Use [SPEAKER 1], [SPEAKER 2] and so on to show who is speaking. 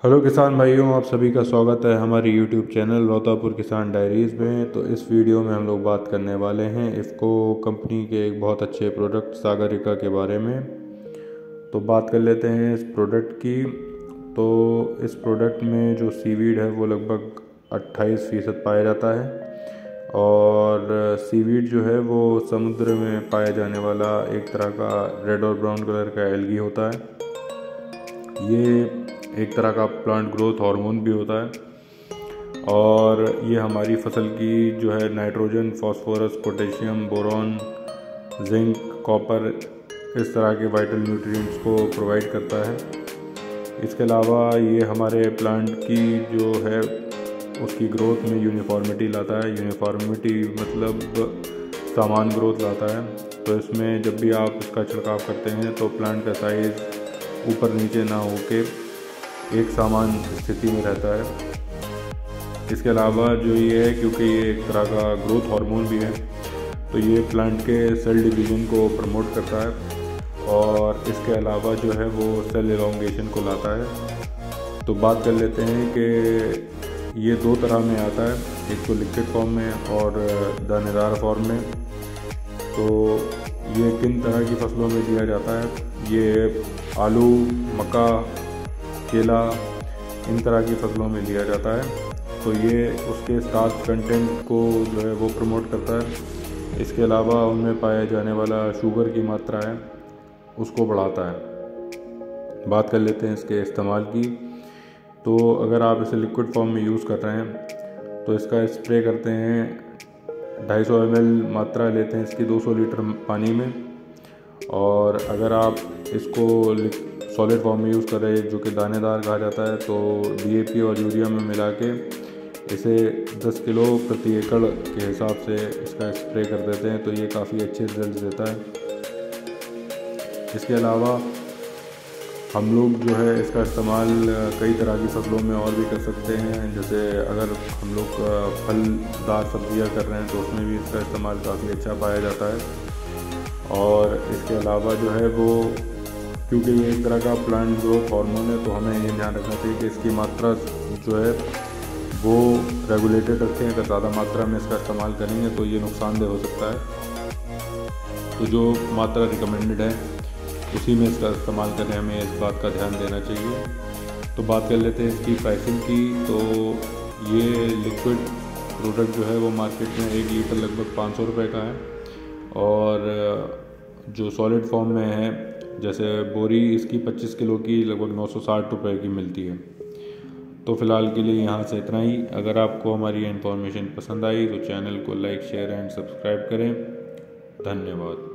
[SPEAKER 1] Hello किसान भाइयों, आप सभी का स्वागत है हमारी यूट्यूब चैनल रोतापुर किसान डायरीज़ में। तो इस वीडियो में हम लोग बात करने वाले हैं इफ़को कंपनी के एक बहुत अच्छे प्रोडक्ट सागरिका के बारे में। तो बात कर लेते हैं इस प्रोडक्ट की। तो इस प्रोडक्ट में जो सीवीड है वो लगभग 28% पाया जाता है। और सीवीड जो है वो समुद्र में पाया जाने वाला एक तरह का रेड और ब्राउन कलर का एल्गी होता है। ये एक तरह का प्लांट ग्रोथ हार्मोन भी होता है और ये हमारी फसल की जो है nitrogen, phosphorus, potassium, boron, zinc, copper, इस तरह के वाइटल न्यूट्रिएंट्स को प्रोवाइड करता है। इसके अलावा ये हमारे प्लांट की जो है उसकी ग्रोथ में यूनिफॉर्मिटी लाता है। यूनिफॉर्मिटी मतलब समान ग्रोथ लाता है। तो इसमें जब भी आप इसका छिड़काव करते हैं तो प्लांट का साइज़ ऊपर नीचे ना होके एक समान स्थिति में रहता है। इसके अलावा जो ये है, क्योंकि ये एक तरह का ग्रोथ हार्मोन भी है, तो ये प्लांट के सेल डिवीज़न को प्रमोट करता है और इसके अलावा जो है वो सेल एलोंगेशन को लाता है। तो बात कर लेते हैं कि ये दो तरह में आता है, एक तो लिक्विड फॉर्म में और दानेदार फॉर्म में। तो ये किन तरह की फसलों में दिया जाता है? ये आलू, मक्का, केला, इन तरह की फसलों में लिया जाता है। तो ये उसके स्टार्च कंटेंट को जो है वो प्रमोट करता है। इसके अलावा उनमें पाया जाने वाला शुगर की मात्रा है उसको बढ़ाता है। बात कर लेते हैं इसके इस्तेमाल की। तो अगर आप इसे लिक्विड फॉर्म में यूज़ कर रहे हैं तो इसका स्प्रे करते हैं, 250 ml मात्रा लेते हैं इसकी 200 लीटर पानी में। और अगर आप इसको सॉलिड फॉर्म में यूज़ कर रहे हैं जो कि दानेदार कहा जाता है, तो DAP और यूरिया में मिला के इसे 10 किलो प्रति एकड़ के हिसाब से इसका स्प्रे कर देते हैं। तो ये काफ़ी अच्छे रिजल्ट देता है। इसके अलावा हम लोग जो है इसका इस्तेमाल कई तरह की फसलों में और भी कर सकते हैं। जैसे अगर हम लोग फलदार सब्जियां कर रहे हैं तो उसमें भी इसका इस्तेमाल काफ़ी अच्छा पाया जाता है। और इसके अलावा जो है वो, क्योंकि ये एक तरह का प्लांट ग्रोथ हार्मोन है, तो हमें ये ध्यान रखना चाहिए कि इसकी मात्रा जो है वो रेगुलेटेड रखें। अगर ज़्यादा मात्रा में इसका इस्तेमाल करेंगे तो ये नुकसानदेह हो सकता है। तो जो मात्रा रिकमेंडेड है उसी में इसका इस्तेमाल करें, हमें इस बात का ध्यान देना चाहिए। तो बात कर लेते हैं इसकी प्राइसिंग की। तो ये लिक्विड प्रोडक्ट जो है वो मार्केट में 1 लीटर लगभग 500 रुपये का है। और जो सॉलिड फॉर्म में है, जैसे बोरी, इसकी 25 किलो की लगभग 960 रुपये की मिलती है। तो फ़िलहाल के लिए यहाँ से इतना ही। अगर आपको हमारी इन्फॉर्मेशन पसंद आई तो चैनल को लाइक, शेयर एंड सब्सक्राइब करें। धन्यवाद।